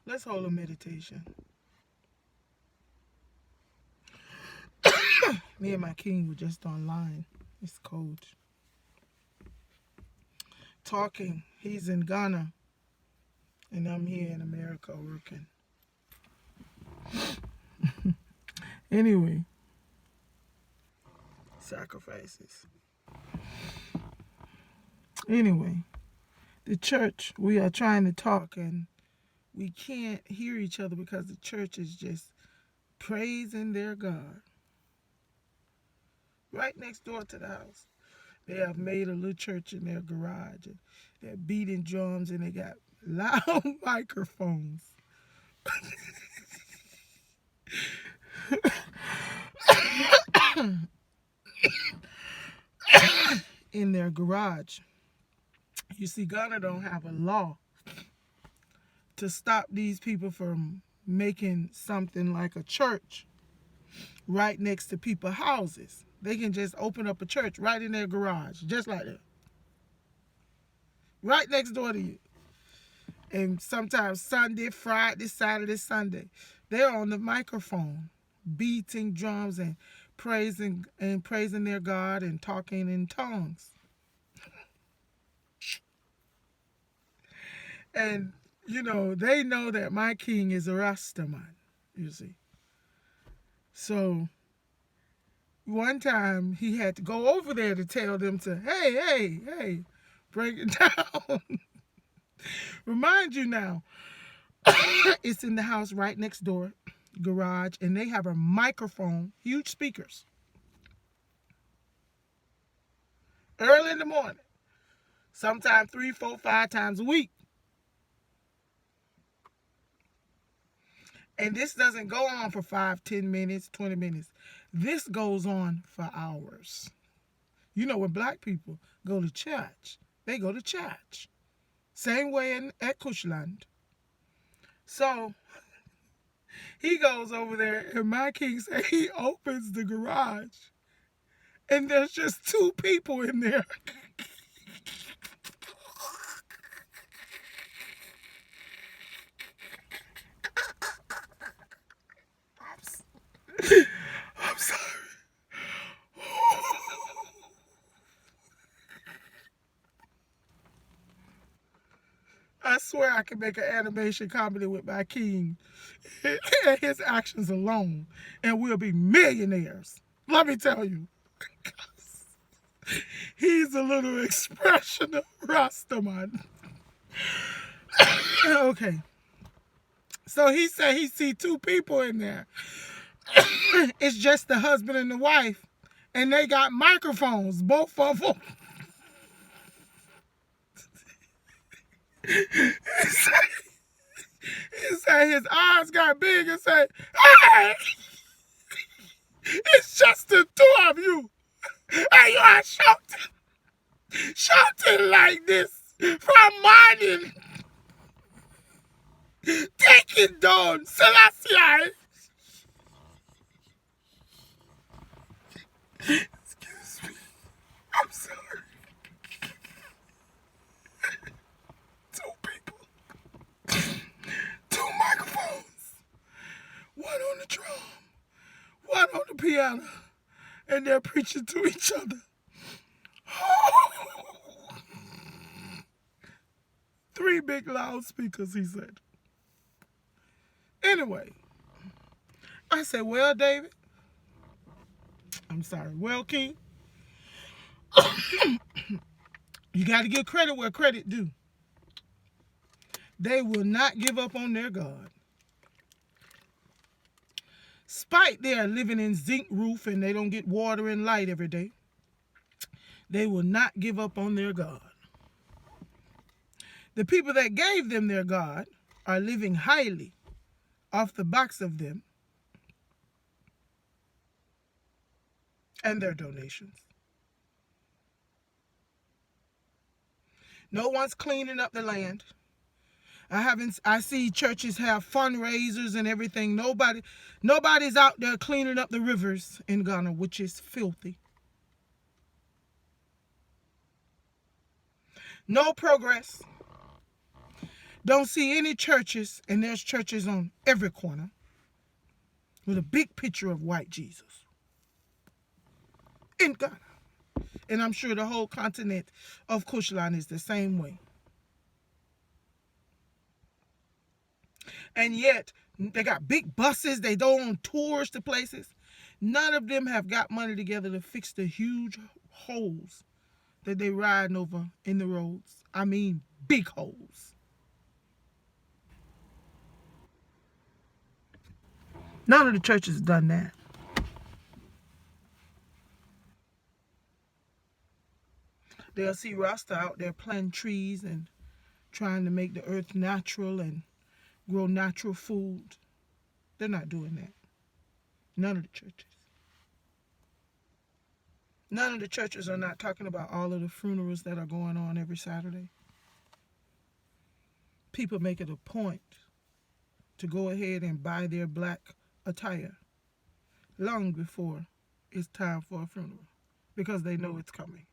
Let's hold a meditation. Me and my king were just online. It's cold. Talking. He's in Ghana. And I'm here in America working. Anyway. Sacrifices. Anyway. The church, we are trying to talk and we can't hear each other because the church is just praising their God. Right next door to the house. They have made a little church in their garage. And they're beating drums and they got loud microphones. In their garage. You see, Ghana don't have a law to stop these people from making something like a church right next to people's houses. They can just open up a church right in their garage, just like that. Right next door to you. And sometimes Sunday, Friday, Saturday, Sunday, they're on the microphone, beating drums and praising their God and talking in tongues. And they know that my king is a Rastaman, you see. So one time he had to go over there to tell them to, hey, break it down. Remind you now, it's in the house right next door, garage, and they have a microphone, huge speakers. Early in the morning, sometimes 3, 4, 5 times a week. And this doesn't go on for 5, 10 minutes, 20 minutes. This goes on for hours. You know, when black people go to church, they go to church. Same way at Cushland. So he goes over there, and my king said he opens the garage, and there's just 2 people in there. I'm sorry. I swear I can make an animation comedy with my king and his actions alone, and we'll be millionaires. Let me tell you. He's a little expression of Rastaman. Okay. So he said he see 2 people in there. It's just the husband and the wife, and they got microphones, both of them. He said his eyes got big and said, hey, it's just the 2 of you. And you are shouting like this from morning. Take it down, Selassie. Excuse me. I'm sorry. 2 people. 2 microphones. One on the drum. One on the piano. And they're preaching to each other. 3 big loudspeakers, he said. Anyway, I said, well, David, I'm sorry, well, King, you got to give credit where credit due. They will not give up on their God. Spite they are living in zinc roof and they don't get water and light every day, they will not give up on their God. The people that gave them their God are living highly off the backs of them and their donations. No one's cleaning up the land. I see churches have fundraisers and everything. Nobody's out there cleaning up the rivers in Ghana, which is filthy. No progress. Don't see any churches, and there's churches on every corner with a big picture of white Jesus in Ghana. And I'm sure the whole continent of Kushlan is the same way. And yet, they got big buses, they go on tours to places. None of them have got money together to fix the huge holes that they riding over in the roads. I mean, big holes. None of the churches have done that. They'll see Rasta out there planting trees and trying to make the earth natural and grow natural food. They're not doing that. None of the churches. None of the churches are not talking about all of the funerals that are going on every Saturday. People make it a point to go ahead and buy their black attire long before it's time for a funeral because they know it's coming.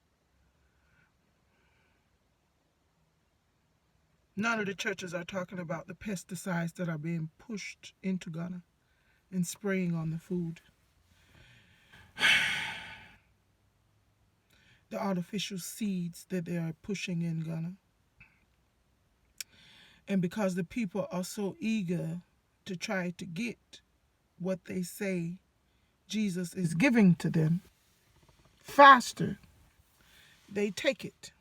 None of the churches are talking about the pesticides that are being pushed into Ghana and spraying on the food. The artificial seeds that they are pushing in Ghana. And because the people are so eager to try to get what they say Jesus is giving to them faster, they take it.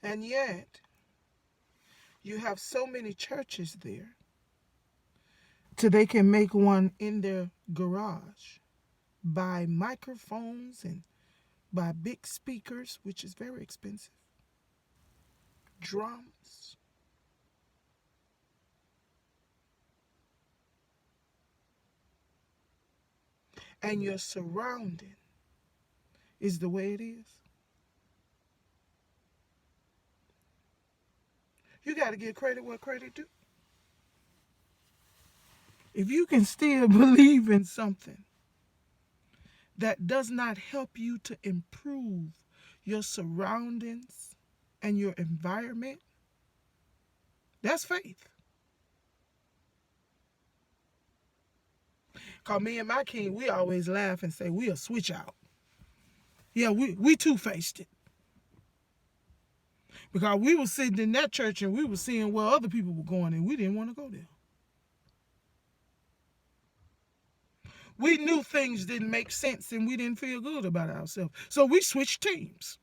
And yet, you have so many churches there, so they can make one in their garage, buy microphones and buy big speakers, which is very expensive, drums. And your surrounding is the way it is. You got to give credit where credit due. If you can still believe in something that does not help you to improve your surroundings and your environment, that's faith. Cause me and my king, we always laugh and say we'll switch out. Yeah, we two-faced it. Because we were sitting in that church and we were seeing where other people were going and we didn't want to go there. We knew things didn't make sense and we didn't feel good about ourselves. So we switched teams.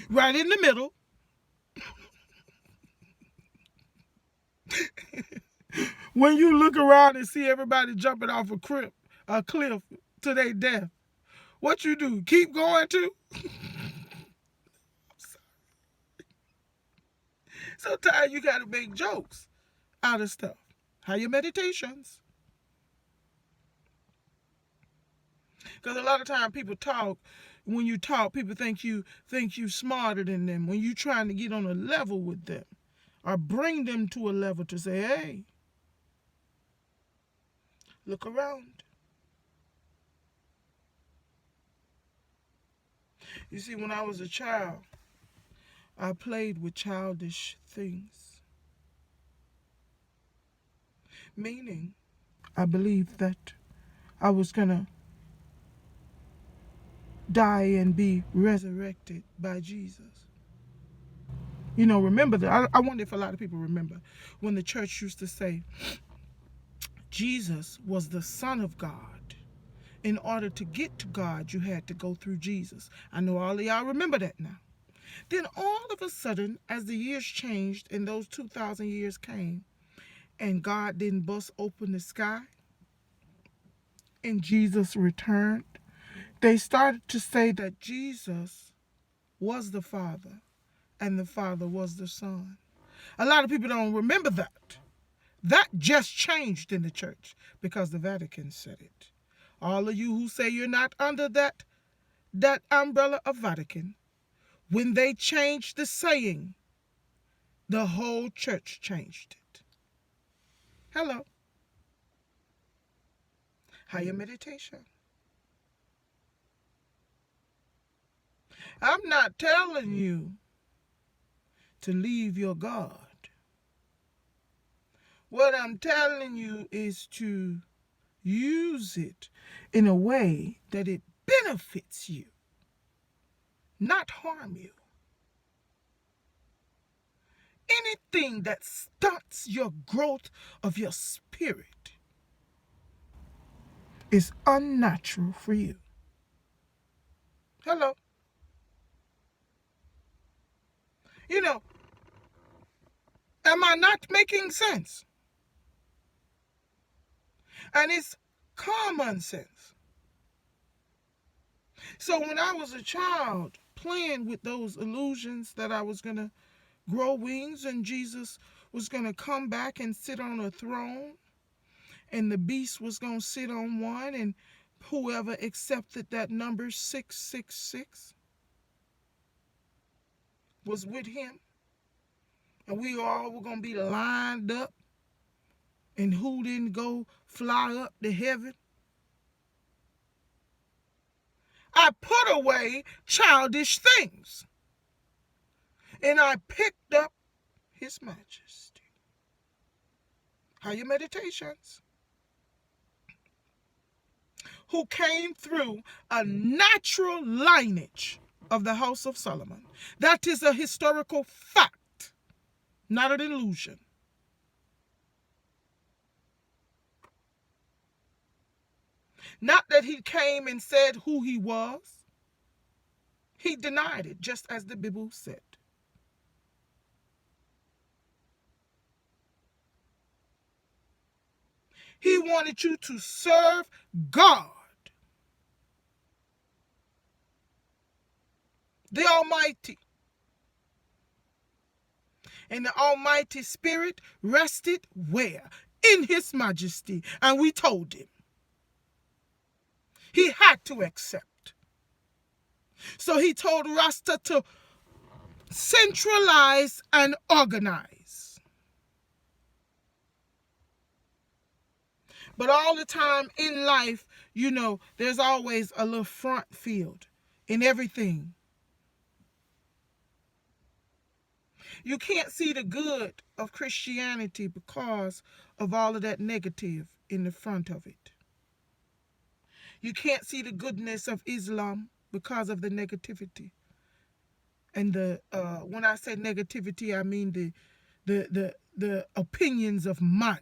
Right in the middle. When you look around and see everybody jumping off a cliff to their death, what you do? Keep going too? Sometimes you got to make jokes out of stuff. How your meditations? Because a lot of times people talk. When you talk, people think you smarter than them. When you trying to get on a level with them, or bring them to a level to say, "Hey, look around." You see, when I was a child, I played with childish things. Meaning, I believed that I was gonna die and be resurrected by Jesus. You know, remember that. I wonder if a lot of people remember when the church used to say Jesus was the Son of God. In order to get to God, you had to go through Jesus. I know all of y'all remember that now. Then all of a sudden, as the years changed and those 2,000 years came, and God didn't bust open the sky, and Jesus returned, they started to say that Jesus was the Father and the Father was the Son. A lot of people don't remember that. That just changed in the church because the Vatican said it. All of you who say you're not under that umbrella of Vatican, when they changed the saying, the whole church changed it. Hello. Higher meditation. I'm not telling you to leave your God. What I'm telling you is to use it in a way that it benefits you, not harm you. Anything that stunts your growth of your spirit is unnatural for you. Hello. You know, am I not making sense? And it's common sense. So when I was a child playing with those illusions that I was going to grow wings and Jesus was going to come back and sit on a throne and the beast was going to sit on one, and whoever accepted that number 666 was with him, and we all were going to be lined up, and who didn't go fly up to heaven. I put away childish things, and I picked up his majesty. How your meditations? Who came through a natural lineage of the house of Solomon. That is a historical fact, not an illusion. Not that he came and said who he was. He denied it, just as the Bible said. He wanted you to serve God, the Almighty. And the Almighty Spirit rested where? In his majesty. And we told him. He had to accept. So he told Rasta to centralize and organize. But all the time in life, you know, there's always a little front field in everything. You can't see the good of Christianity because of all of that negative in the front of it. You can't see the goodness of Islam because of the negativity. And when I say negativity, I mean the opinions of man.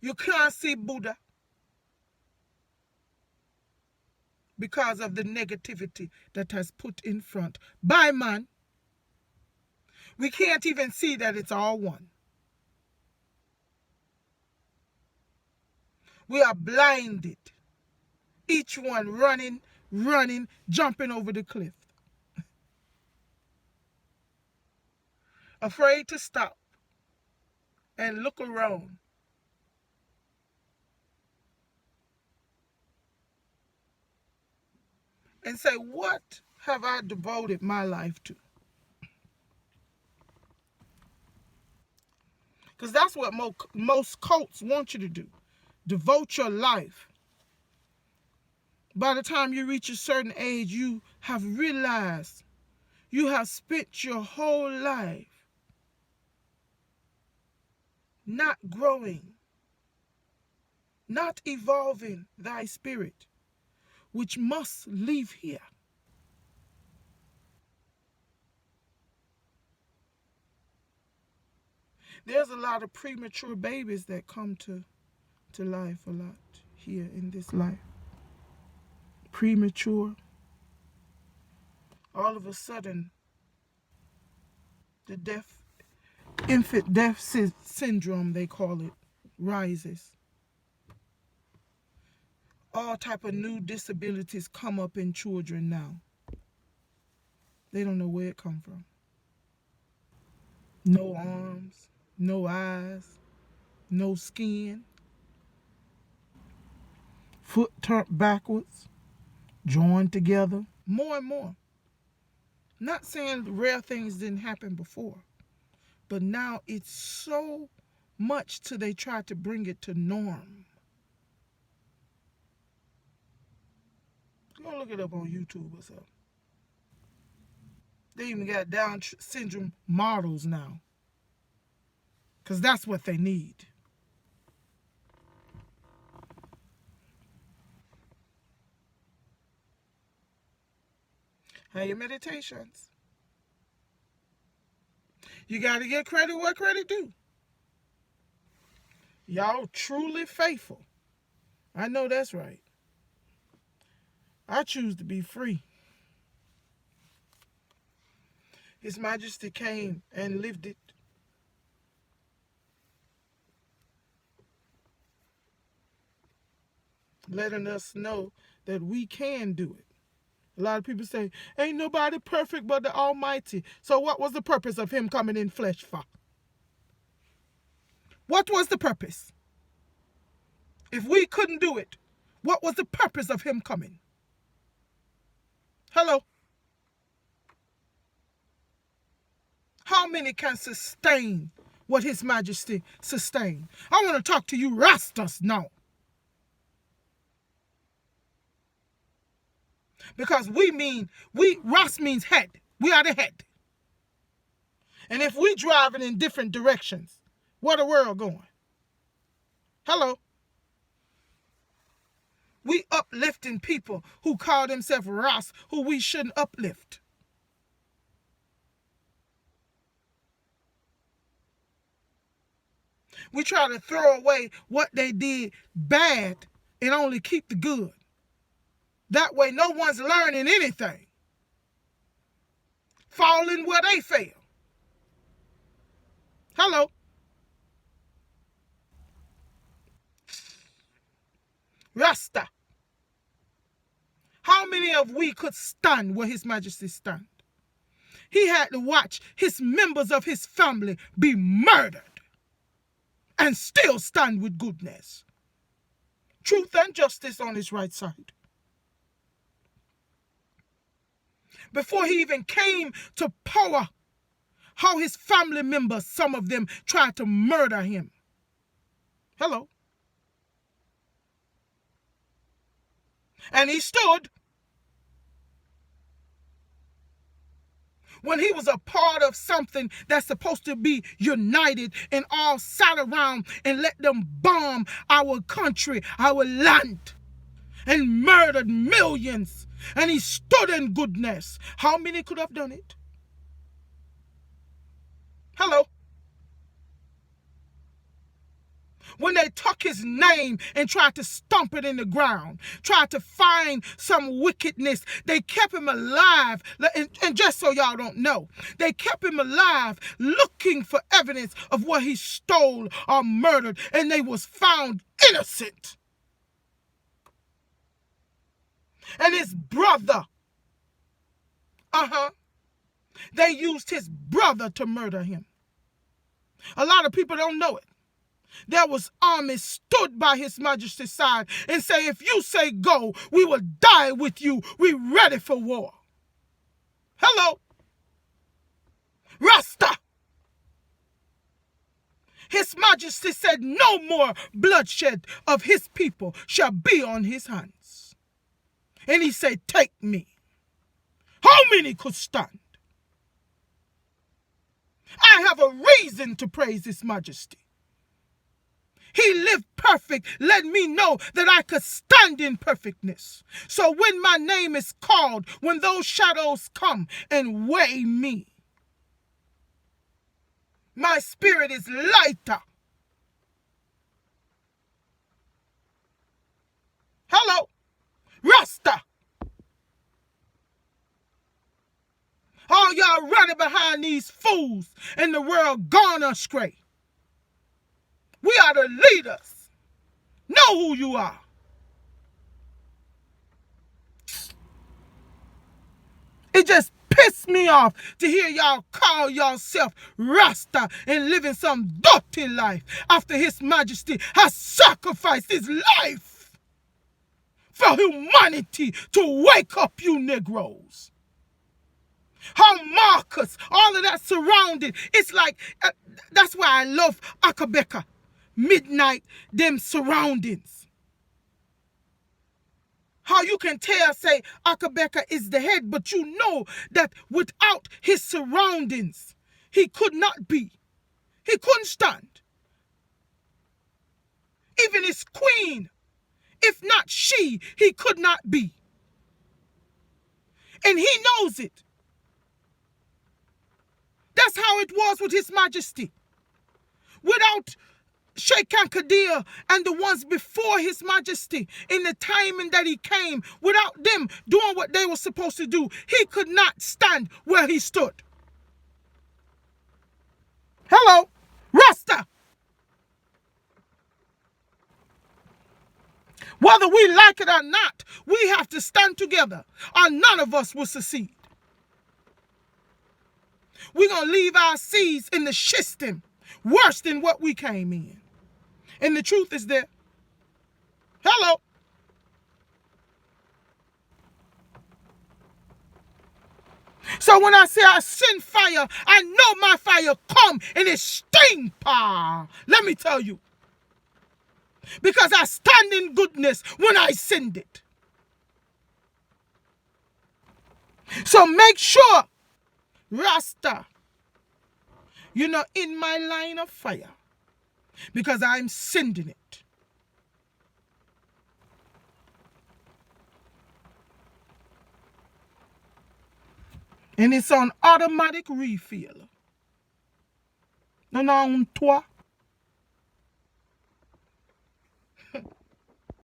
You can't see Buddha because of the negativity that has put in front by man. We can't even see that it's all one. We are blinded. Each one running, jumping over the cliff. Afraid to stop and look around. And say, what have I devoted my life to? Because that's what most cults want you to do. Devote your life. By the time you reach a certain age, you have realized you have spent your whole life not growing, not evolving thy spirit, which must live here. There's a lot of premature babies that come to life a lot here in this life. Premature. All of a sudden, the infant death syndrome, they call it, rises. All type of new disabilities come up in children now. They don't know where it come from. No arms, no eyes, no skin, foot turned backwards, joined together, more and more. Not saying rare things didn't happen before, but now it's so much till they try to bring it to norm. Go look it up on YouTube or something. They even got Down syndrome models now. Because that's what they need. Have your meditations. You got to get credit where credit due. Y'all truly faithful. I know that's right. I choose to be free. His Majesty came and lived it. Letting us know that we can do it. A lot of people say, ain't nobody perfect but the Almighty. So what was the purpose of him coming in flesh for? What was the purpose? If we couldn't do it, what was the purpose of him coming? Hello? How many can sustain what His Majesty sustained? I want to talk to you Rastas now. Because Ras means head. We are the head. And if we driving in different directions, where the world going? Hello? We uplifting people who call themselves Ras, who we shouldn't uplift. We try to throw away what they did bad and only keep the good. That way no one's learning anything. Falling where they fail. Hello? Rasta. How many of we could stand where His Majesty stand? He had to watch his members of his family be murdered and still stand with goodness. Truth and justice on his right side. Before he even came to power, how his family members, some of them, tried to murder him. Hello? And he stood. When he was a part of something that's supposed to be united and all sat around and let them bomb our country, our land, and murdered millions. And he stood in goodness. How many could have done it? Hello? When they took his name and tried to stomp it in the ground, tried to find some wickedness, they kept him alive. And just so y'all don't know, they kept him alive looking for evidence of what he stole or murdered, and they was found innocent. And his brother, they used his brother to murder him. A lot of people don't know it. There was armies stood by His Majesty's side and say, if you say go, we will die with you. We ready for war. Hello? Rasta. His Majesty said no more bloodshed of his people shall be on his hands. And he said, take me. How many could stand? I have a reason to praise His Majesty. He lived perfect, let me know that I could stand in perfectness. So when my name is called, when those shadows come and weigh me, my spirit is lighter. Hello, Rasta. All y'all running behind these fools and the world gone astray. We are the leaders. Know who you are. It just pissed me off to hear y'all call yourself Rasta and living some dirty life after His Majesty has sacrificed his life for humanity to wake up you Negroes. How Marcus, all of that surrounded. It's like, that's why I love Akabeka. Midnight, them surroundings. How you can tell, say, Akabeka is the head, but you know that without his surroundings, he could not be. He couldn't stand. Even his queen, if not she, he could not be. And he knows it. That's how it was with His Majesty. Without Sheikh Kadir and the ones before His Majesty, in the timing that he came, without them doing what they were supposed to do, he could not stand where he stood. Hello, Rasta. Whether we like it or not, we have to stand together, or none of us will succeed. We're going to leave our seeds in the system worse than what we came in. And the truth is there. Hello. So when I say I send fire, I know my fire come and it sting power. Let me tell you. Because I stand in goodness when I send it. So make sure, Rasta, you're not in my line of fire. Because I'm sending it. And it's on automatic refill. Non, non, toi.